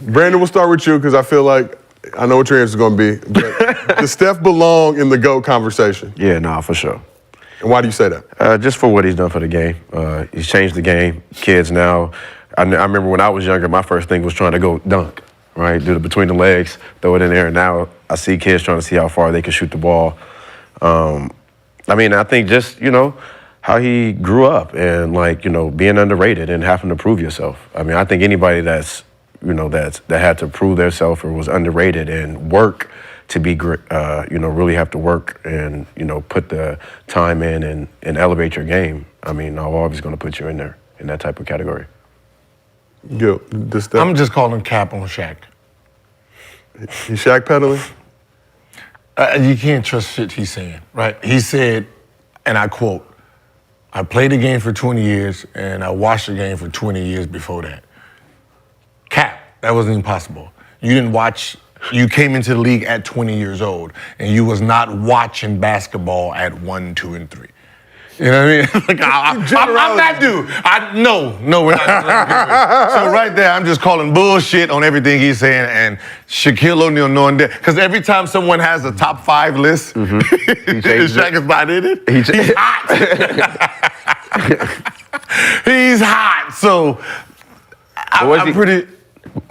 Brandon, we'll start with you because I feel like I know what your answer is going to be. But does Steph belong in the GOAT conversation? Yeah, nah, for sure. And why do you say that? Just for what he's done for the game. He's changed the game. Kids now, I remember when I was younger, my first thing was trying to go dunk, right? Do the between the legs, throw it in there. And now I see kids trying to see how far they can shoot the ball. I think just, how he grew up and, being underrated and having to prove yourself. I think anybody that's, that had to prove themselves or was underrated and work to be great, really have to work and, put the time in and elevate your game. I'm always going to put you in there, in that type of category. Gil, I'm just calling cap on Shaq. He's Shaq peddling? You can't trust shit he's saying, right? He said, and I quote, I played the game for 20 years and I watched the game for 20 years before that. Cap, that wasn't even possible. You came into the league at 20 years old and you was not watching basketball at 1, 2, and 3. You know what I mean? I'm that dude. No, we're not. So right there, I'm just calling bullshit on everything he's saying, and Shaquille O'Neal knowing that. Because every time someone has a top 5 list, Shaq is not in it. He's hot. He's hot. So I'm pretty.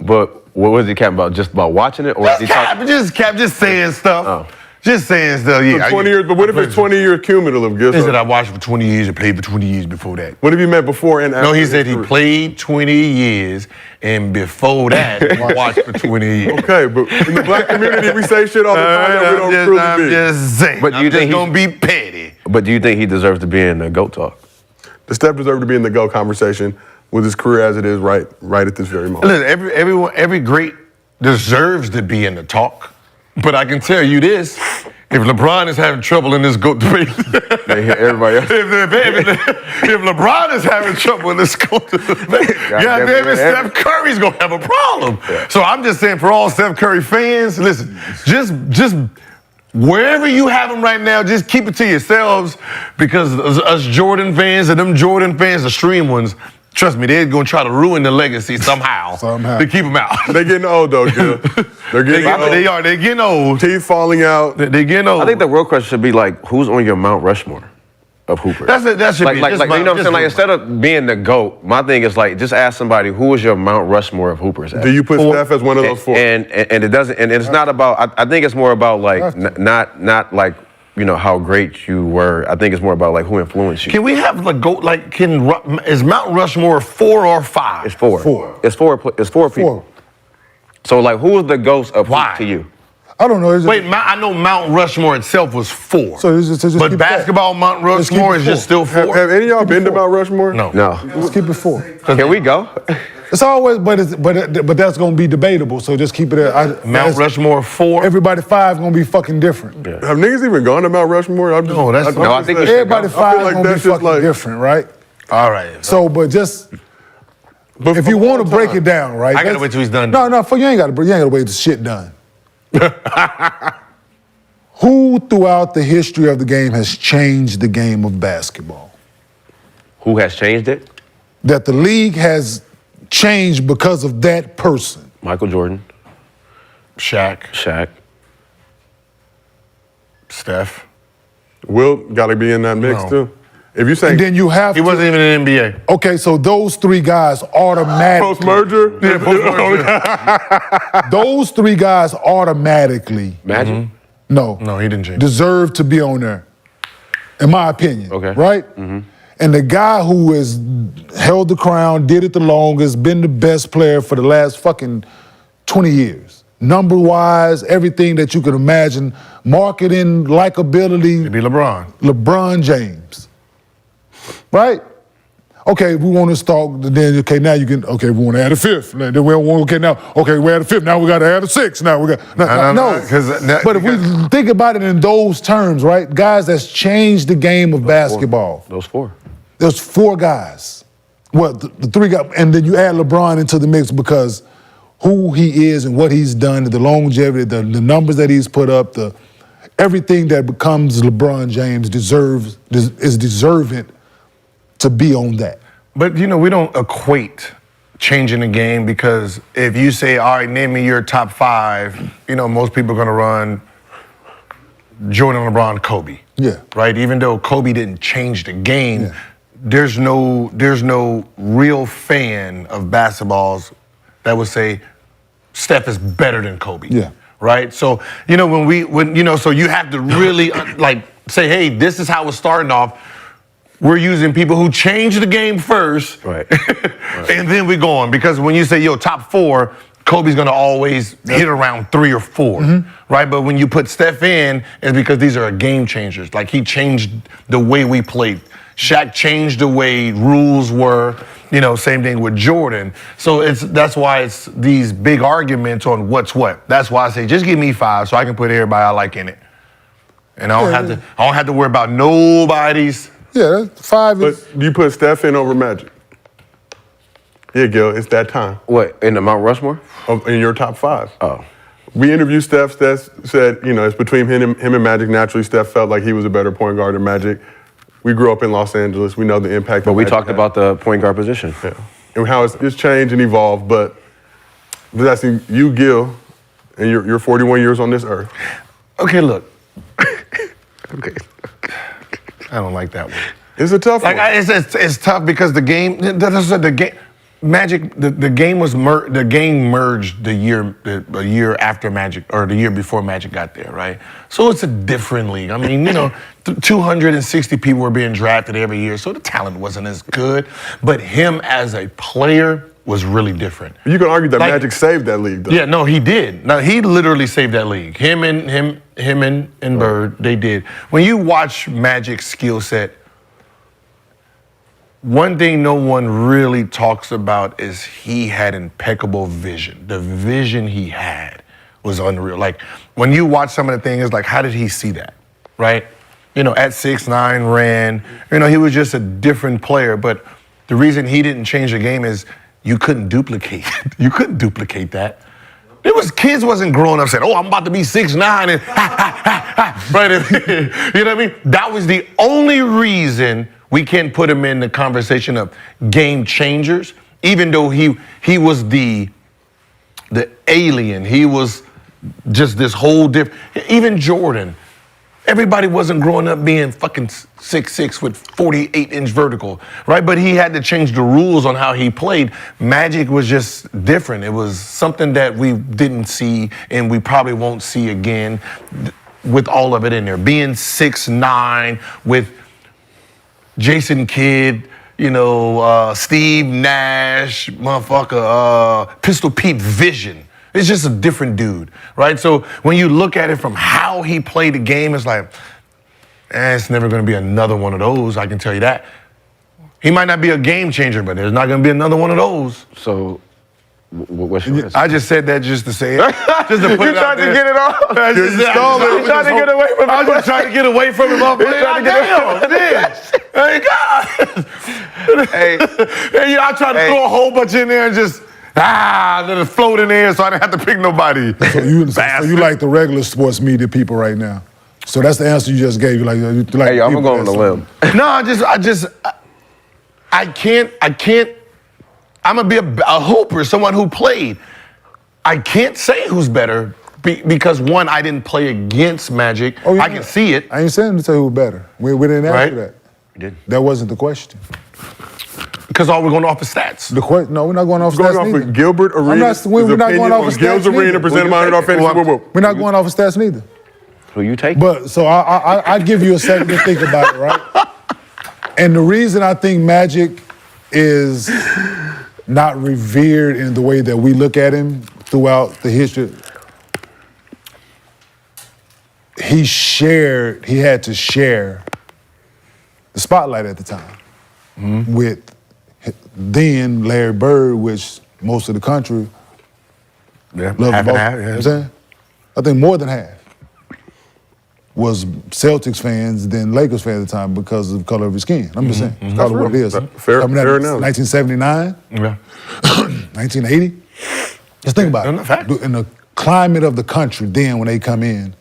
But what was he capping about? Just about watching it, or just saying stuff. Oh. Just saying stuff. Yeah, 20 years, but what if it's 20 years cumulative? He said I watched for 20 years and played for 20 years before that. What have you meant before and after? No, he said he played 20 years and before that watched for 20 years. Okay, but in the black community, we say shit all the time that we don't truly I'm be. just saying. But do you think gonna be petty? But do you think he deserves to be in the GOAT talk? Does Steph deserve to be in the GOAT conversation with his career as it is right at this very moment? Listen, every great deserves to be in the talk. But I can tell you this. If LeBron is having trouble in this GOAT debate, everybody else. if LeBron is having trouble in this GOAT debate, goddamn it, Steph Curry's gonna have a problem. Yeah. So I'm just saying, for all Steph Curry fans, listen, just wherever you have them right now, just keep it to yourselves, because us Jordan fans and them Jordan fans, the stream ones, trust me, they're gonna try to ruin the legacy somehow. To keep them out. They're getting old though, Gil. They're getting old. They are. They're getting old. Teeth falling out. They're getting old. I think the real question should be who's on your Mount Rushmore of Hoopers? That should be you know what I'm saying? Instead of being the GOAT, my thing is just ask somebody who is your Mount Rushmore of Hoopers. Do you put Steph as one of those 4? And it doesn't. And it's not about. I think it's more about not how great you were. I think it's more about who influenced you. Can we have the GOAT? Is Mount Rushmore 4 or 5? It's 4. 4. It's 4 people. 4. So who is the GOAT of Why? to you? I don't know. I know Mount Rushmore itself was 4. So just but basketball Mount Rushmore is just still 4. Have any of y'all been to Mount Rushmore? No. Let's keep it 4. Can we go? It's always, but that's gonna be debatable. So just keep it at Mount Rushmore 4. Everybody 5 gonna be fucking different. Yeah. Have niggas even gone to Mount Rushmore? I think everybody 5 gonna be fucking different, right? All right. So, if you want to break it down, right? I gotta wait till he's done. No, you ain't gotta wait till shit done. Who throughout the history of the game has changed the game of basketball? Who has changed it? That the league has changed because of that person. Michael Jordan. Shaq. Steph. Will got to be in that mix too. If you say, and then you have he wasn't even in the NBA. Okay, so those 3 guys automatically post-merger. Yeah, post-merger. Those 3 guys automatically. Magic. Mm-hmm. No, he didn't change. Deserve to be on there, in my opinion. Okay. Right. Mm-hmm. And the guy who has held the crown, did it the longest, been the best player for the last fucking 20 years. Number-wise, everything that you can imagine, marketing, likability. It'd be LeBron. LeBron James. Right? Okay, we want to start, then, now you can, we want to add a 5th. Then we want, we add a 5th. Now we got to add a 6th. Now we got, no. But if we think about it in those terms, right? Guys that's changed the game of basketball. Those 4. There's 4 guys. Well, the 3 guys, and then you add LeBron into the mix because who he is and what he's done, the longevity, the numbers that he's put up, everything that becomes LeBron James is deserving to be on that. But we don't equate changing the game because if you say, all right, name me your top 5, most people are going to run Jordan, LeBron, Kobe. Yeah. Right? Even though Kobe didn't change the game, Yeah. there's no real fan of basketballs that would say Steph is better than Kobe. Yeah. Right? So, so you have to really say, hey, this is how it's starting off. We're using people who changed the game first, Right. and then we're going. Because when you say, top 4, Kobe's going to always hit around 3 or 4, right? But when you put Steph in, it's because these are game changers. Like, he changed the way we played. Shaq changed the way rules were. Same thing with Jordan. So that's why it's these big arguments on what's what. That's why I say, just give me 5 so I can put everybody I like in it. And I don't have to worry about nobody's. Yeah, that's 5 is. But you put Steph in over Magic. Yeah, Gil, it's that time. What, in the Mount Rushmore? In your top 5. Oh. We interviewed Steph. Steph said, it's between him and Magic. Naturally, Steph felt like he was a better point guard than Magic. We grew up in Los Angeles. We know the impact. But we talked about the point guard position. Yeah. And how it's changed and evolved. But asking you, Gil, and you're 41 years on this earth. Okay, look. Okay. I don't like that one. It's a tough one. It's tough because the game, Magic, the game was the game merged a year after Magic, or the year before Magic got there, right? So it's a different league. I mean, 260 people were being drafted every year, so the talent wasn't as good. But him as a player was really different. You can argue that Magic saved that league, though. Yeah, no, he did. Now, he literally saved that league. Him and Bird, they did. When you watch Magic's skill set, one thing no one really talks about is he had impeccable vision. The vision he had was unreal. Like, when you watch some of the things, like, how did he see that, right? At 6'9", ran. He was just a different player. But the reason he didn't change the game is you couldn't duplicate it. You couldn't duplicate that. Kids wasn't growing up saying, oh, I'm about to be 6'9", and right? You know what I mean? That was the only reason we can't put him in the conversation of game changers, even though he was the alien. He was just this whole different. Even Jordan, everybody wasn't growing up being fucking 6'6" with 48-inch vertical, right? But he had to change the rules on how he played. Magic was just different. It was something that we didn't see, and we probably won't see again with all of it in there. Being 6'9" with Jason Kidd, Steve Nash, motherfucker, Pistol Pete vision. It's just a different dude, right? So when you look at it from how he played the game, it's like, it's never going to be another one of those, I can tell you that. He might not be a game changer, but there's not going to be another one of those. So, what's your answer? I just said that just to say it. Just to put You it out tried to there. get it off. You tried to get away from it. I was just trying to get away from him. I'm trying to get Hey, God. Hey, I tried to throw a whole bunch in there and just, let it float in there so I didn't have to pick nobody. So you like the regular sports media people right now. So that's the answer you just gave. You like hey, I'm gonna go on a limb. No, I can't. I'm gonna be a hooper, someone who played. I can't say who's better because one, I didn't play against Magic. Oh, yeah. I can see it. I ain't saying to tell you who better. We didn't ask Right. you that. You did. That wasn't the question. Because all we're going off the stats. No, we're not going off Going stats off neither. of Gilbert Arenas. We're not going off of Gil's stats Arena neither. presented by Underdog Fantasy. We're not going off of stats neither. Who you take? But so I give you a second to think about it, right? And the reason I think Magic is not revered in the way that we look at him throughout the history, he had to share the spotlight at the time with then Larry Bird, which most of the country loved half the most. and half, You know what I'm saying? I think more than half was Celtics fans than Lakers fans at the time because of the color of his skin. I'm just saying. It's call it what it is. Fair Coming out enough. 1979, Yeah. 1980. Just think about No, it. fact. In the climate of the country then when they come in,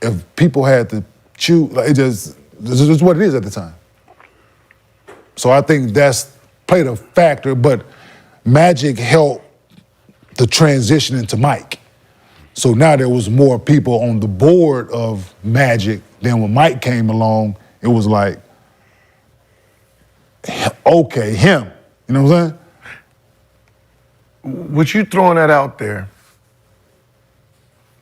if people had to choose, like this is what it is at the time. So I think that's played a factor, but Magic helped the transition into Mike. So now there was more people on the board of Magic. Then when Mike came along, it was like, okay, him. You know what I'm saying? With you throwing that out there,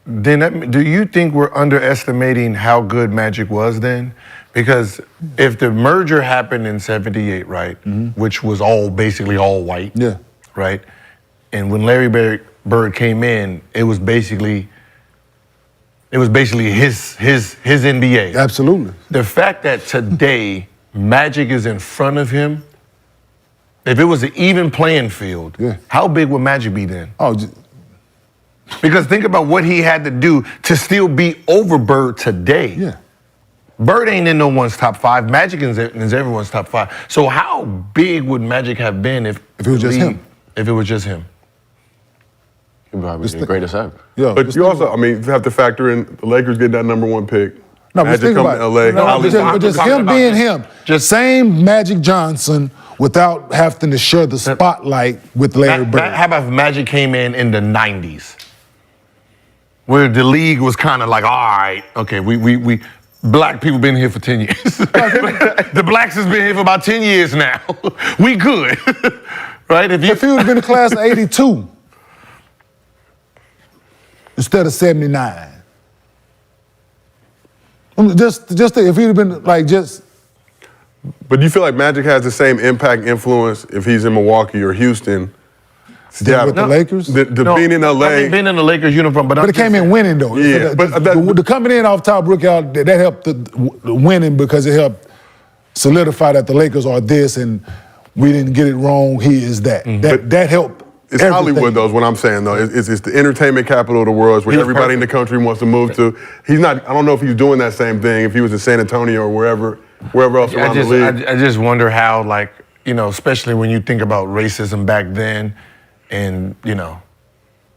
then do you think we're underestimating how good Magic was then? Because if the merger happened in '78, right, which was basically all white, Yeah. right, and when Larry Bird came in, it was basically his NBA. Absolutely. The fact that today Magic is in front of him, if it was an even playing field, Yeah. how big would Magic be then? Oh, Because think about what he had to do to still be over Bird today. yeah. Bird ain't in no one's top 5. Magic is everyone's top 5. So how big would Magic have been if it was just him? If it was just him. He'd probably be the greatest ever. Yeah. But just you think also, I mean, you have to factor in the Lakers get that #1 pick. No, but Magic think come about to LA. it. No, but just talking him about being just- him. Just same Magic Johnson without having to share the spotlight with Larry Bird. How about if Magic came in the 90s? Where the league was kind of like, all right, okay, we black people been here for 10 years. The blacks has been here for about 10 years now. We good. Right? If he would have been the class of 82 instead of 79. Just think, if he'd have been like just. But do you feel like Magic has the same impact, influence if he's in Milwaukee or Houston? Yeah, with the Lakers? The being in LA. I mean, being in the Lakers uniform, but But it came in winning though. Yeah, So but the coming in off top rookie out, that helped the winning because it helped solidify that the Lakers are this and we didn't get it wrong. He is that. That helped. It's everything. Hollywood, though, is what I'm saying, though. It's the entertainment capital of the world. It's where He was everybody in the country wants to move to. He's not, I don't know if he's doing that same thing if he was in San Antonio or wherever else around the league. I just wonder how, like, you know, especially when you think about racism back then, and, you know,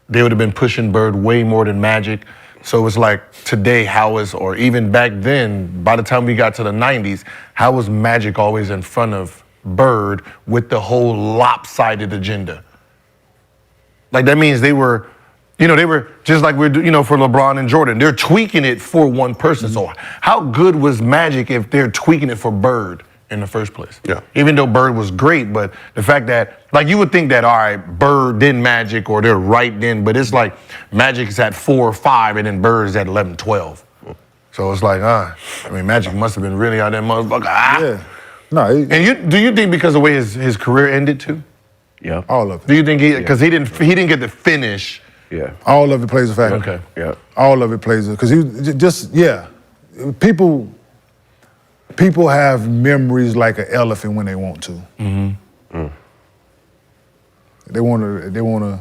they would have been pushing Bird way more than Magic. So it's like today, or even back then, by the time we got to the 90s, how was Magic always in front of Bird with the whole lopsided agenda? Like, that means they were just like we're, for LeBron and Jordan. They're tweaking it for one person. So how good was Magic if they're tweaking it for Bird in the first place? Yeah. Even though Bird was great, but the fact that, like, you would think that, all right, Bird then Magic, or they're right then, but it's like Magic's at 4 or 5, and then Bird's at 11, 12. So it's like, I mean, Magic must have been really out there, motherfucker. Yeah. No, And do you think because of the way his career ended too? Yeah. all of Do it. you think because he didn't get to finish? Yeah. All of it plays a factor. Okay. Yeah. All of it plays a, because people have memories like an elephant when they want to. They want to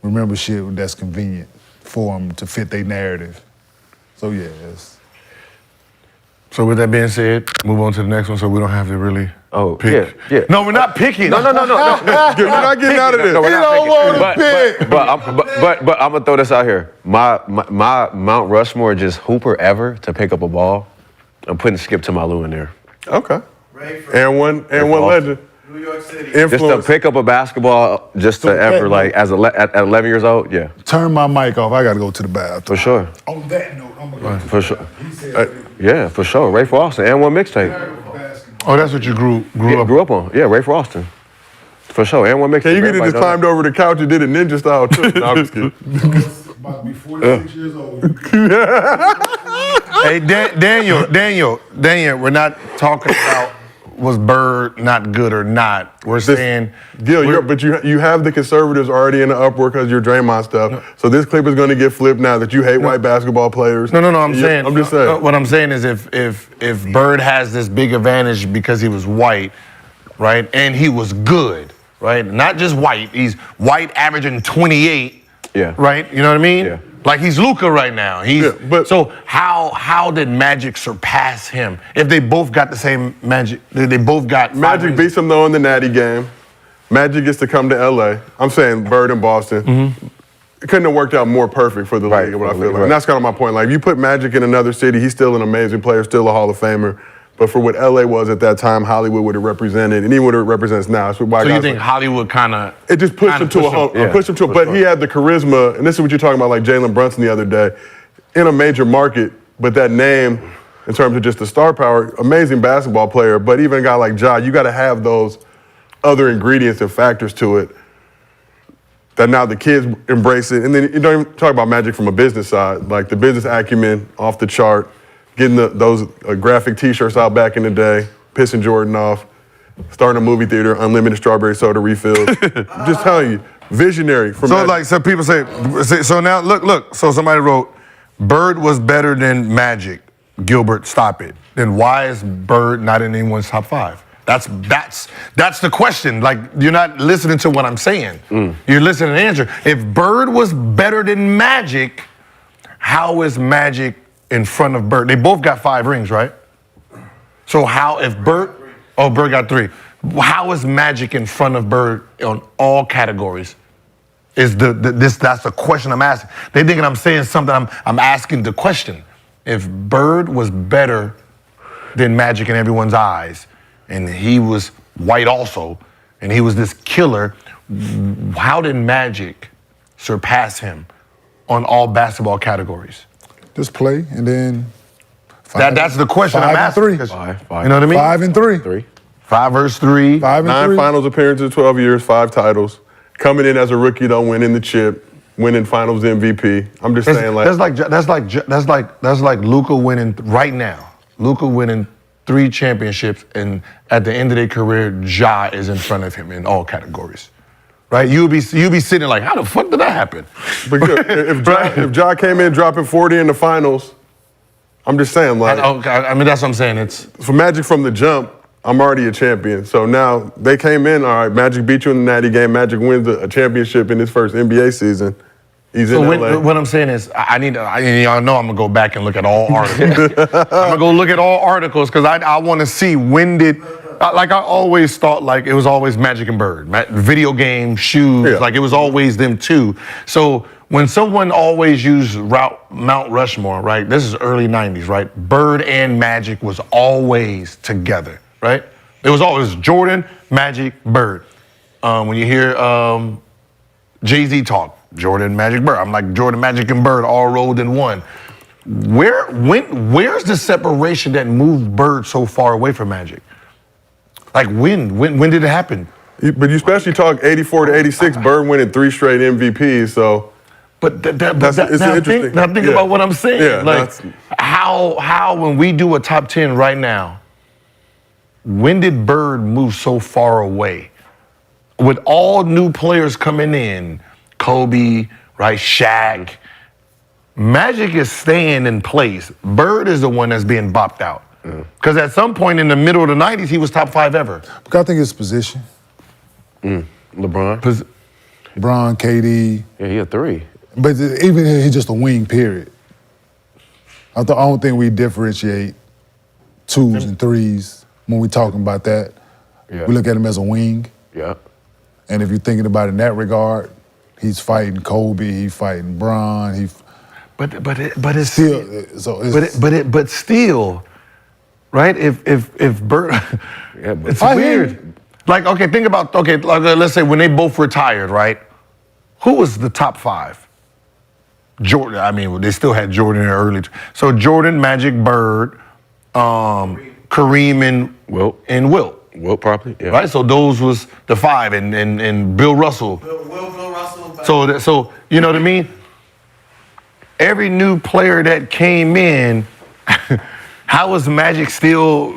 remember shit that's convenient for them to fit their narrative. So yeah, So with that being said, move on to the next one so we don't have to really pick. yeah. No, we're not picking. No. You're not getting out of this. No, we're He not don't picking. want to pick. But I'm gonna throw this out here. My Mount Rushmore, just hooper ever to pick up a ball. I'm putting Skip to my Lou in there. Okay. And one legend. New York City. Just to Influence. pick up a basketball, just to ever like at 11 years old. Yeah, Turn my mic off. I got to go to the bathroom. for sure. On that note, I'm going to For sure. Yeah, for sure. Ray for Austin and one mixtape. Oh, that's what you grew Yeah, up. grew up on. Yeah, Ray for Austin. For sure. And one mixtape. Can you get it Everybody just know climbed over the couch and did it ninja style too? No, I'm just kidding. about to be 46 years old. Hey, Daniel, we're not talking about was Bird not good or not. We're saying Gil, you have the conservatives already in the uproar because your Draymond stuff. So this clip is going to get flipped now that you hate white basketball players. No. I'm saying. I'm just saying. What I'm saying is, if Bird has this big advantage because he was white, right, and he was good, right, not just white. He's white, averaging 28. Yeah. Right. You know what I mean? Yeah. Like he's Luka right now. So how did Magic surpass him? If they both got the same Magic, they both got Magic beats him though in the Natty game. Magic gets to come to LA. I'm saying Bird in Boston. It couldn't have worked out more perfect for the Right, league, what I for the feel league, like. right. And that's kind of my point. Like, if you put Magic in another city, he's still an amazing player, still a Hall of Famer. But for what LA was at that time, Hollywood would have represented, and even what it represents now. It's why So you guys think like- Hollywood kind of it just pushed him to a hump. Pushed him to, but he had the charisma, and this is what you're talking about, like Jalen Brunson the other day, in a major market. But that name, in terms of just the star power, amazing basketball player. But even a guy like Ja, you got to have those other ingredients and factors to it. That now the kids embrace it, and then you don't even talk about Magic from a business side, like the business acumen off the chart, getting those graphic T-shirts out back in the day, pissing Jordan off, starting a movie theater, unlimited strawberry soda refills. I'm just telling you, visionary. From So Magic. like, so people say, so now look. So somebody wrote, Bird was better than Magic. Gilbert, stop it. Then why is Bird not in anyone's top 5? That's the question. Like, you're not listening to what I'm saying. You're listening to the answer. If Bird was better than Magic, how is Magic in front of Bird? They both got 5 rings, right? So how, if Bird, Bird got 3. How is Magic in front of Bird on all categories? That's the question I'm asking. They thinking I'm saying something. I'm asking the question. If Bird was better than Magic in everyone's eyes, and he was white also, and he was this killer, how did Magic surpass him on all basketball categories? Just play, and then That's the question I'm 5 and asking. 3. 'cause- Five. You know what I mean? 5 and 3. 3. 5 versus 3. 5 and 9 3. finals appearances, 12 years, 5 titles. Coming in as a rookie, don't win in the chip, winning finals MVP. I'm just saying, like, That's like Luka winning right now. Luka winning 3 championships, and at the end of their career, Ja is in front of him in all categories. Right? You'll be sitting like, how the fuck did that happen? but good. If Ja came in dropping 40 in the finals, I'm just saying, like, I mean, that's what I'm saying. It's for Magic from the jump, I'm already a champion. So now they came in, all right, Magic beat you in the Natty game. Magic wins a championship in his first NBA season. He's in LA. what I'm saying is, y'all know I'm gonna go back and look at all articles. I'm gonna go look at all articles because I want to see when did, like I always thought, like it was always Magic and Bird, video game, shoes, Yeah. like it was always them two. So when someone always used Mount Rushmore, right? This is early '90s, right? Bird and Magic was always together, right? It was always Jordan, Magic, Bird. When you hear Jay-Z talk, Jordan, Magic, Bird. I'm like Jordan, Magic, and Bird all rolled in one. Where's the separation that moved Bird so far away from Magic? Like when did it happen? But you especially talk 84 to 86, Bird winning 3 straight MVPs, so. But It's interesting. think Yeah. about what I'm saying. Yeah, like how when we do a top 10 right now, when did Bird move so far away? With all new players coming in, Kobe, right, Shaq, Magic is staying in place. Bird is the one that's being bopped out. Because at some point in the middle of the 90s, he was top 5 ever. Because I think it's position. LeBron. Bron, KD. Yeah, he a 3. But even he's just a wing, period. I don't think we differentiate 2s and 3s when we're talking about that. Yeah. We look at him as a wing. Yeah. And if you're thinking about it in that regard, he's fighting Kobe, he's fighting Bron, But it's still, still, right? If Bird, Yeah, but it's I hear weird. you. Like, okay, think about, like, let's say when they both retired, right? Who was the top 5? Jordan, I mean, they still had Jordan in the early. So Jordan, Magic, Bird, Kareem, and Wilt. Wilt probably. Yeah. Right? So those was the 5, and Bill Russell. Bill Russell. So you know what I mean? Every new player that came in, how was Magic still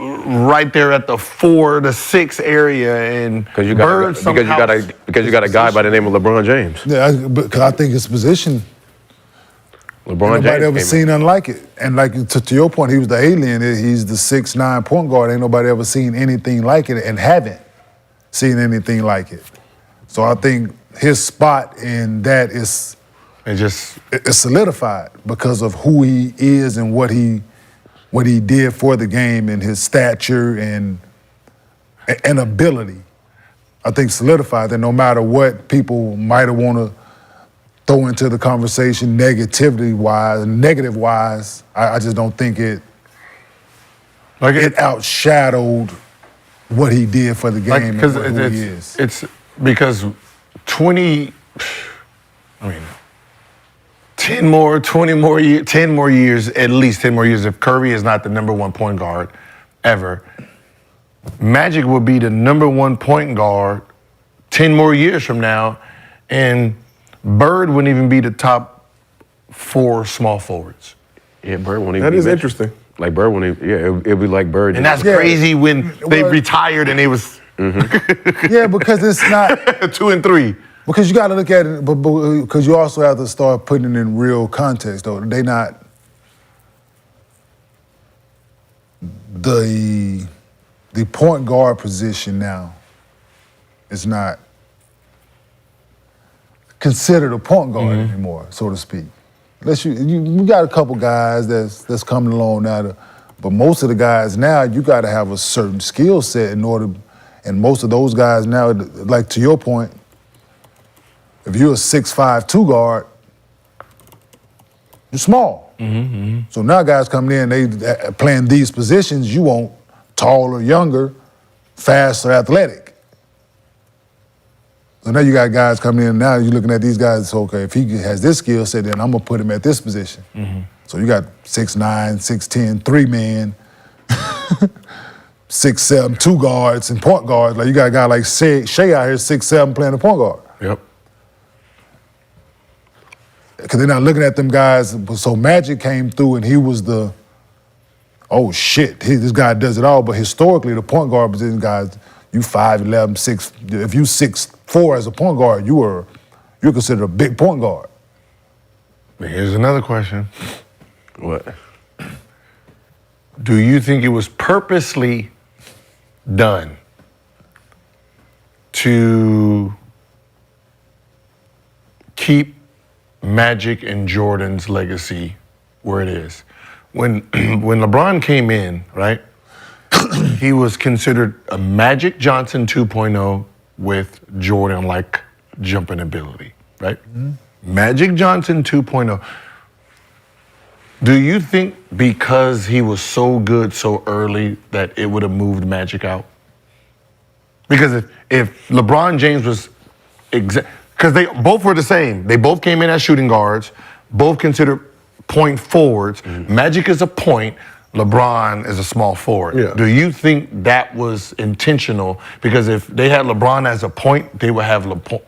right there at the 4 to 6 area? And Because you Bird got somehow- a guy by the name of LeBron James. yeah, because I think his position, LeBron nobody James ever came seen nothing like it. And like to your point, he was the alien. He's the 6'9" point guard. Ain't nobody ever seen anything like it and haven't seen anything like it. So I think his spot in that is it's solidified because of who he is and what he did for the game and his stature and ability. I think solidified that no matter what people might have want to throw into the conversation negative wise, I just don't think it Like it outshadowed what he did for the game and because who he is. it's because 20 10 more years, at least 10 more years, if Curry is not the number one point guard ever, Magic will be the number one point guard 10 more years from now, and Bird wouldn't even be the top 4 small forwards. Yeah, Bird won't even. That be is mentioned. interesting. Like Bird won't even. Yeah, it'd be like Bird. And that's crazy when they retired and they was Yeah, because it's not 2 and 3. because you got to look at it, but because you also have to start putting it in real context. Though they not the point guard position now is not considered a point guard anymore, so to speak. Unless you got a couple guys that's coming along now, but most of the guys now you got to have a certain skill set in order. And most of those guys now, like to your point, if you're a 6'5" 2 guard, you're small. So now guys coming in, they playing these positions, you want taller, younger, faster, athletic. So now you got guys coming in, now you're looking at these guys, so okay, if he has this skill set, then I'm gonna put him at this position. So you got 6'9", 6'10", 3 men, 6'7", 2 guards and point guards. Like you got a guy like Shea out here, 6'7", playing the point guard. Yep. Because they're not looking at them guys. So Magic came through and he was the, oh shit, this guy does it all. But historically, the point guard position guys, you 5'11", 6. If you 6'4" as a point guard, you're considered a big point guard. Here's another question. What? Do you think it was purposely done to keep Magic and Jordan's legacy where it is? When LeBron came in, right, he was considered a Magic Johnson 2.0 with Jordan-like jumping ability, right? Magic Johnson 2.0. Do you think because he was so good so early that it would have moved Magic out? Because if LeBron James was because they both were the same. They both came in as shooting guards, both considered point forwards. Magic is a point, LeBron is a small forward. Yeah. Do you think that was intentional? Because if they had LeBron as a point, they would have LeBron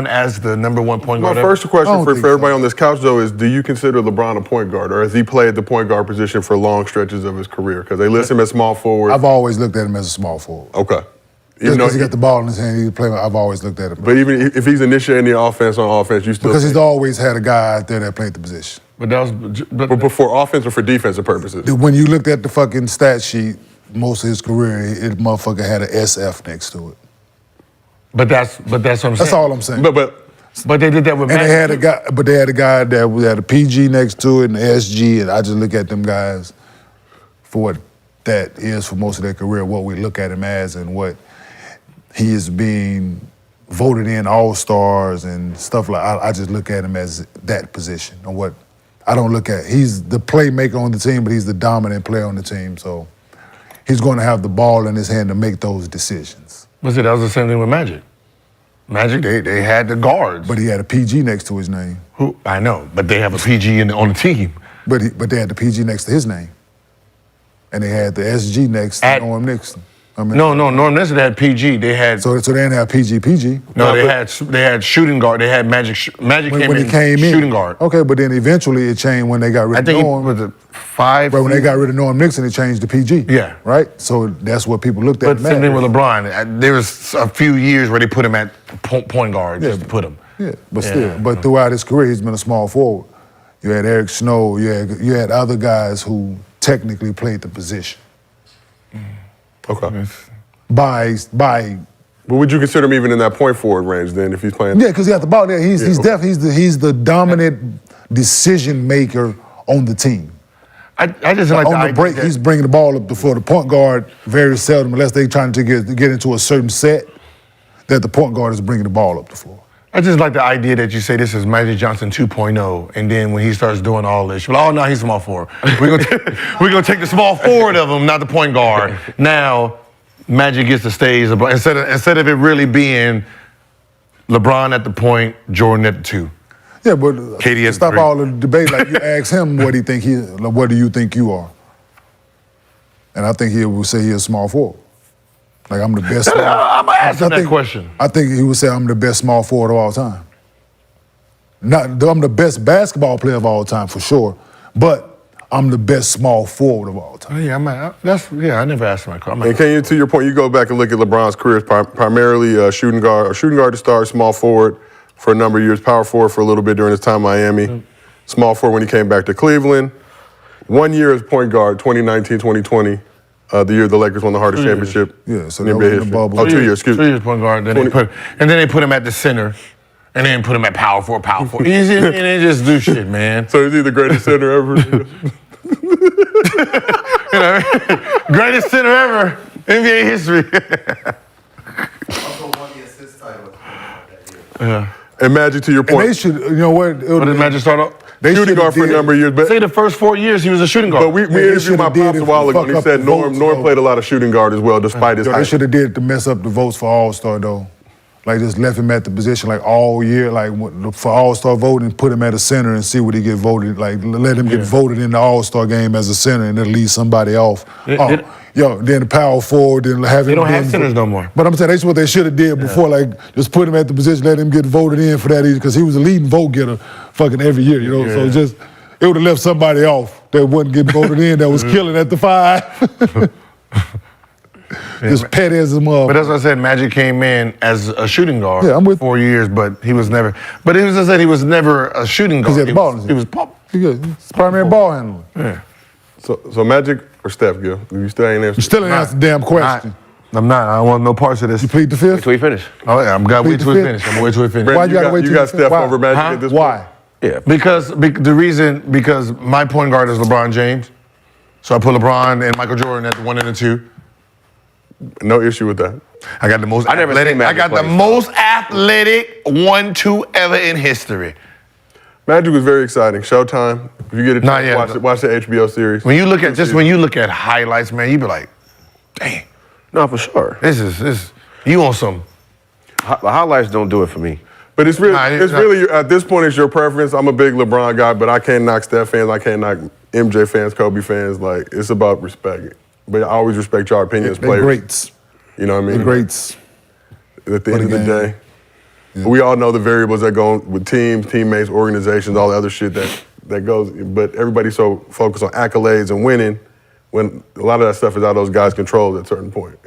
as the number one point My guard. first question for think everybody on this couch, though, is do you consider LeBron a point guard, or has he played the point guard position for long stretches of his career? Because they list him as small forward. I've always looked at him as a small forward. Okay. Just because he got the ball in his hand, he play. I've always looked at him. But even if he's initiating the offense on offense, you still Because he's always had a guy out there that played the position. But that was but for offense or for defensive purposes. When you looked at the fucking stat sheet, most of his career, it motherfucker had an SF next to it. But that's what I'm saying. That's all I'm saying. But they did that with And Magic. they had a guy, but they had a guy that had a PG next to it and an SG, and I just look at them guys for what that is for most of their career, what we look at him as, and what he is being voted in all-stars and stuff like. I just look at him as that position, and what I don't look at. He's the playmaker on the team, but he's the dominant player on the team, so he's going to have the ball in his hand to make those decisions. That was the same thing with Magic. Magic, they had the guards. But he had a PG next to his name. Who I know, but they have a PG on the team. But they had the PG next to his name. And they had the SG next to Norm Nixon. No, Norm Nixon had PG. They had So they didn't have PG. no. They had shooting guard. They had Magic. Magic When came he in came in. shooting guard. Okay, but then eventually it changed when they got rid I of think Norm. he was a 5. But when they got rid of Norm Nixon, it changed to PG. Yeah. Right? So that's what people looked at. But him same at. thing with LeBron. There was a few years where they put him at point guard just to put him. Yeah, but still. But throughout his career, he's been a small forward. You had Eric Snow. You had other guys who technically played the position. Okay. By But would you consider him even in that point forward range then if he's playing? yeah, because he got the ball there. He's definitely he's the dominant decision maker on the team. I just like On the break, he's bringing the ball up before the point guard very seldom, unless they're trying to get into a certain set, that the point guard is bringing the ball up the floor. I just like the idea that you say this is Magic Johnson 2.0, and then when he starts doing all this, you're like, oh, no, he's small forward. We're gonna take the small forward of him, not the point guard. Now, Magic gets the stage instead of it really being LeBron at the point, Jordan at the 2. Yeah, but KD at stop 3. all the debate. Like you ask him what he think what do you think you are? And I think he would say he's a small forward. Like I'm the best. I'm gonna ask him that question. I think he would say I'm the best small forward of all time. I'm the best basketball player of all time for sure, but I'm the best small forward of all time. Oh, yeah, I never asked him that question. And can you, to your point, you go back and look at LeBron's career, primarily shooting guard to start, small forward for a number of years, power forward for a little bit during his time in Miami, small forward when he came back to Cleveland. 1 year as point guard, 2019, 2020, the year the Lakers won the hardest championship. Yeah, so in that NBA was in the history. bubble. Oh, 2 years, excuse me. 2 years point guard, then they put him at the center, and then put him at power forward. And they just do shit, man. So is he the greatest center ever? Greatest center ever, NBA history. Also won the assist title that year. And Magic, to your And point, they should, you know what? What did Magic start off? They shooting guard for a number of years, but Say the first 4 years he was a shooting guard. we they interviewed my should've did pops it a while to ago, and he fuck up said the Norm votes, played a lot of shooting guard as well, despite his Yo, they height. should have did it to mess up the votes for All-Star though. Like just left him at the position like all year, like for All-Star voting, put him at a center and see what he get voted. Like let him get voted in the All-Star game as a center and then leave somebody off. Then the power forward, then have him. They don't have centers no more. But I'm saying that's what they should have did before. Like just put him at the position, let him get voted in for that because he was a leading vote getter, fucking every year. You know, so just it would have left somebody off that wasn't getting voted in that was killing at the 5. Just petty as a mother. But that's what I said. Magic came in as a shooting guard. Yeah, I'm with 4 years, but he was never. But it was I said he was never a shooting guard. Because he had the ball. He was pop. He's primary ball handler. Yeah. So Magic or Steph, Gil? You still ain't answered. You still ain't answered the damn question. I'm not. I don't want no parts of this. You plead the fifth? Till we finish. Oh yeah, I'm gonna wait till we Plead the finish. I'm gonna wait till we finish. Brandon, Why you gotta wait you till got you Steph finish? Why? over Magic Huh? at this Why? Yeah. Because my point guard is LeBron James, so I put LeBron and Michael Jordan at the 1 and the 2. point? No issue with that. I got the most I never athletic. seen Magic I got the play, so. most athletic 1-2 ever in history. Magic was very exciting. Showtime. If you get a Not chance, yet. watch the HBO series. When you look at highlights, man, you be like, dang, No, for sure. this you on some. The highlights don't do it for me. But it's really, Nah, really at this point, it's your preference. I'm a big LeBron guy, but I can't knock Steph fans. I can't knock MJ fans, Kobe fans. Like it's about respect. But I always respect your opinion as They're players. greats. You know what I mean? They're greats. At the end of the the game. day, we all know the variables that go with teams, teammates, organizations, all the other shit that goes. But everybody's so focused on accolades and winning when a lot of that stuff is out of those guys' control at a certain point.